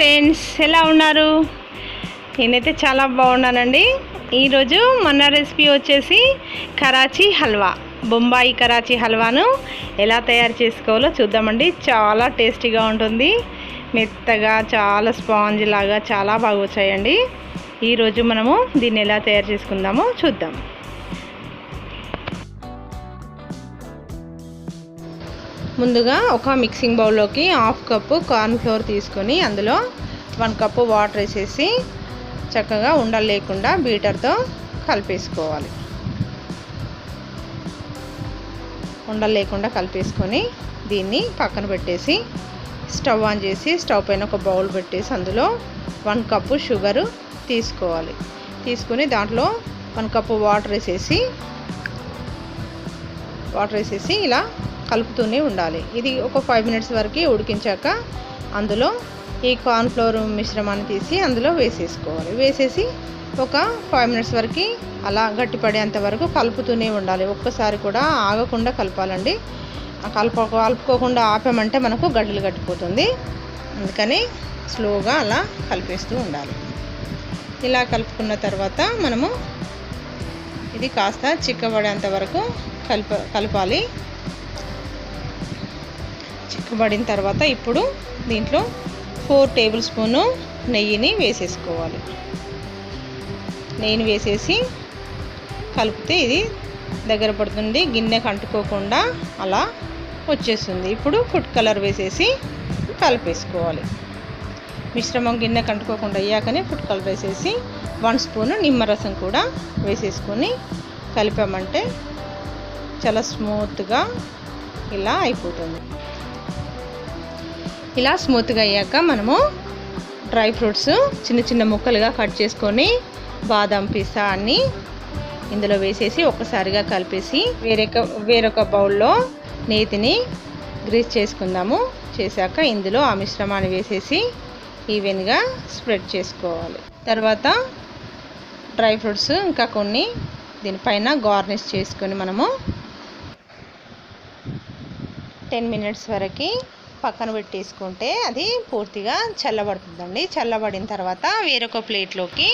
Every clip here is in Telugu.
ఫ్రెండ్స్, ఎలా ఉన్నారు? నేనైతే చాలా బాగున్నానండి. ఈరోజు మన రెసిపీ వచ్చేసి కరాచీ హల్వా, బొంబాయి కరాచీ హల్వాను ఎలా తయారు చేసుకోవాలో చూద్దామండి. చాలా టేస్టీగా ఉంటుంది, మెత్తగా, చాలా స్పాంజ్ లాగా చాలా బాగా వచ్చాయండి. ఈరోజు మనము దీన్ని ఎలా తయారు చేసుకుందామో చూద్దాం. ముందుగా ఒక మిక్సింగ్ బౌల్లోకి 1/2 కప్పు కార్న్ ఫ్లోర్ తీసుకొని అందులో 1 కప్పు వాటర్ వేసేసి చక్కగా ఉండలు లేకుండా బీటర్తో కలిపేసుకోవాలి. ఉండలు లేకుండా కలిపేసుకొని దీన్ని పక్కన పెట్టేసి స్టవ్ ఆన్ చేసి స్టవ్ పైన ఒక బౌల్ పెట్టేసి అందులో 1 కప్పు షుగరు తీసుకోవాలి. తీసుకొని దాంట్లో 1 కప్పు వాటర్ వేసేసి ఇలా కలుపుతూనే ఉండాలి. ఇది ఒక 5 మినిట్స్ వరకు ఉడికించాక అందులో ఈ కార్న్ ఫ్లోర్ మిశ్రమాన్ని తీసి అందులో వేసేసుకోవాలి. వేసేసి ఒక 5 మినిట్స్ వరకు అలా గట్టిపడేంత వరకు కలుపుతూనే ఉండాలి. ఒక్కసారి కూడా ఆగకుండా కలపాలండి. కలుపుకోకుండా ఆపామంటే మనకు గడ్డలు కట్టిపోతుంది. అందుకని స్లోగా అలా కలిపేస్తూ ఉండాలి. ఇలా కలుపుకున్న తర్వాత మనము ఇది కాస్త చిక్కబడేంత వరకు కలపాలి. చిక్కబడిన తర్వాత ఇప్పుడు దీంట్లో 4 టేబుల్ స్పూను నెయ్యిని వేసేసుకోవాలి. నెయ్యిని వేసేసి కలిపితే ఇది దగ్గర పడుతుంది, గిన్నెకు అంటుకోకుండా అలా వచ్చేస్తుంది. ఇప్పుడు ఫుడ్ కలర్ వేసేసి కలిపేసుకోవాలి. మిశ్రమం గిన్నెకు అంటుకోకుండా అయ్యాకనే ఫుడ్ కలర్ వేసేసి 1 స్పూను నిమ్మరసం కూడా వేసేసుకొని కలిపామంటే చాలా స్మూత్గా ఇలా అయిపోతుంది. ఇలా స్మూత్గా అయ్యాక మనము డ్రై ఫ్రూట్స్ చిన్న చిన్న ముక్కలుగా కట్ చేసుకొని బాదం, పిస్తా అన్నీ ఇందులో వేసేసి ఒక్కసారిగా కలిపేసి వేరొక బౌల్లో నేతిని గ్రీస్ చేసుకుందాము. చేశాక ఇందులో ఆ మిశ్రమాన్ని వేసేసి ఈవెన్గా స్ప్రెడ్ చేసుకోవాలి. తర్వాత డ్రై ఫ్రూట్స్ ఇంకా కొన్ని దీనిపైన గార్నిష్ చేసుకొని మనము 10 మినిట్స్ వరకు పక్కన పెట్టేసుకుంటే అది పూర్తిగా చల్లబడుతుందండి. చల్లబడిన తర్వాత వేరొక ప్లేట్లోకి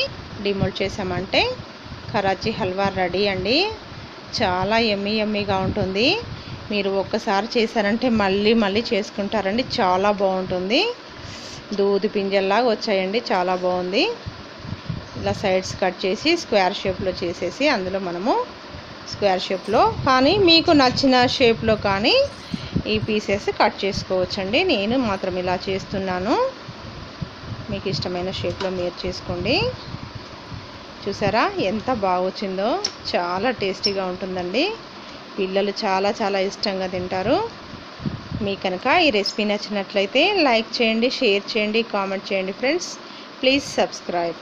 డిమోల్డ్ చేసామంటే కరాచీ హల్వా రెడీ అండి. చాలా యమ్మీగా ఉంటుంది. మీరు ఒక్కసారి చేశారంటే మళ్ళీ చేసుకుంటారండి. చాలా బాగుంటుంది. దూది పింజల్లాగా వచ్చాయండి, చాలా బాగుంది. ఇలా సైడ్స్ కట్ చేసి స్క్వేర్ షేప్లో చేసేసి అందులో మనము స్క్వేర్ షేప్లో కానీ మీకు నచ్చిన షేప్లో కానీ ఈ పీసెస్ కట్ చేసుకోవచ్చండి. నేను మాత్రం ఇలా చేస్తున్నాను. మీకు ఇష్టమైన షేప్లో మీరు చేసుకోండి. చూసారా ఎంత బాగా వచ్చిందో? చాలా టేస్టీగా ఉంటుందండి. పిల్లలు చాలా ఇష్టంగా తింటారు. మీకు కనుక ఈ రెసిపీ నచ్చినట్లయితే లైక్ చేయండి, షేర్ చేయండి, కామెంట్ చేయండి ఫ్రెండ్స్. Please subscribe.